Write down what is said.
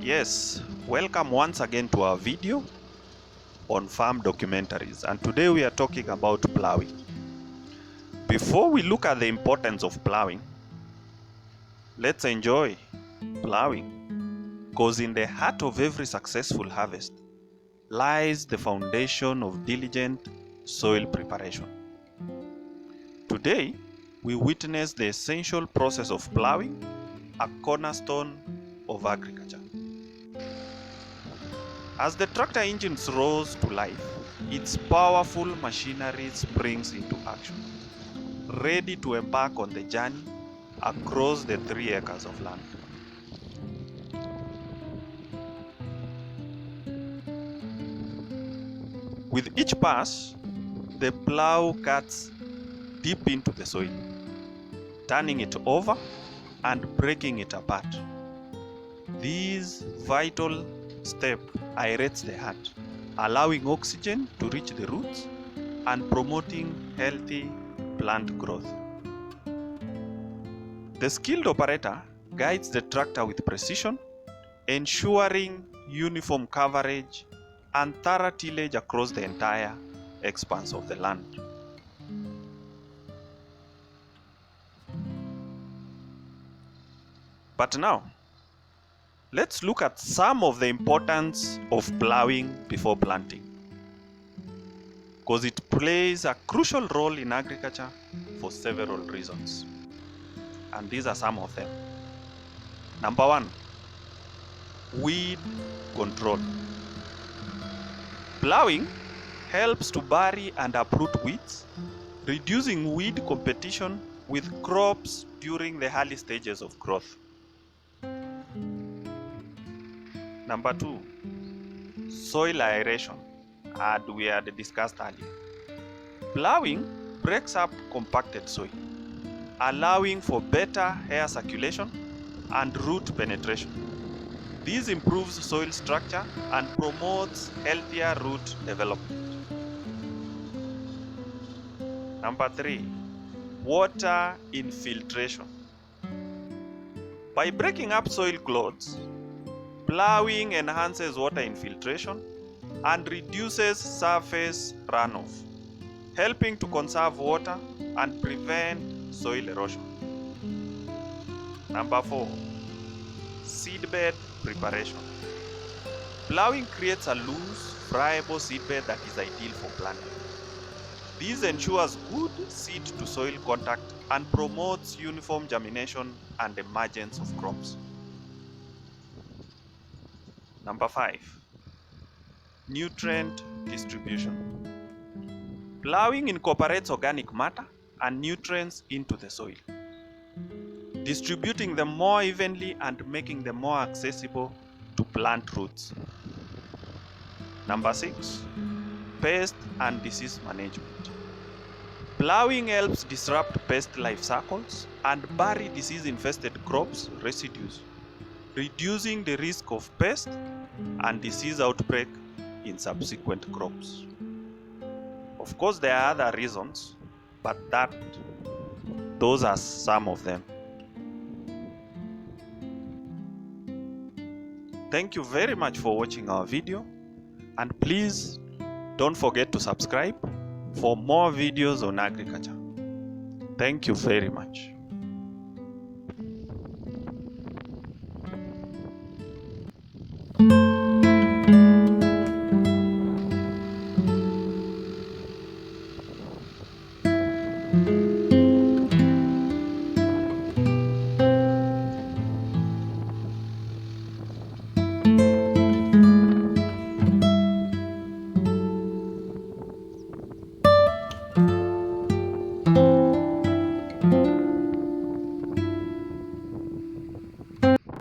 Yes, welcome once again to our video on farm documentaries, and today we are talking about ploughing. Before we look at the importance of ploughing, let's enjoy ploughing, because in the heart of every successful harvest lies the foundation of diligent soil preparation. Today, we witness the essential process of ploughing, a cornerstone of agriculture. As the tractor engines rose to life, its powerful machinery springs into action, ready to embark on the journey across the 3 acres of land. With each pass, the plow cuts deep into the soil, turning it over and breaking it apart. This vital step aerates the heart, allowing oxygen to reach the roots and promoting healthy plant growth. The skilled operator guides the tractor with precision, ensuring uniform coverage and thorough tillage across the entire expanse of the land. But now, let's look at some of the importance of ploughing before planting, because it plays a crucial role in agriculture for several reasons. And these are some of them. Number 1, weed control. Ploughing helps to bury and uproot weeds, reducing weed competition with crops during the early stages of growth. Number 2, soil aeration, as we had discussed earlier. Ploughing breaks up compacted soil, allowing for better air circulation and root penetration. This improves soil structure and promotes healthier root development. Number 3, water infiltration. By breaking up soil clods, ploughing enhances water infiltration and reduces surface runoff, helping to conserve water and prevent soil erosion. Number 4, seedbed preparation. Ploughing creates a loose, friable seedbed that is ideal for planting. This ensures good seed-to-soil contact and promotes uniform germination and emergence of crops. Number 5, nutrient distribution. Ploughing incorporates organic matter and nutrients into the soil, distributing them more evenly and making them more accessible to plant roots. Number 6, pest and disease management. Ploughing helps disrupt pest life cycles and bury disease-infested crops residues, reducing the risk of pest and disease outbreak in subsequent crops. Of course, there are other reasons, but those are some of them. Thank you very much for watching our video, and please don't forget to subscribe for more videos on agriculture. Thank you very much.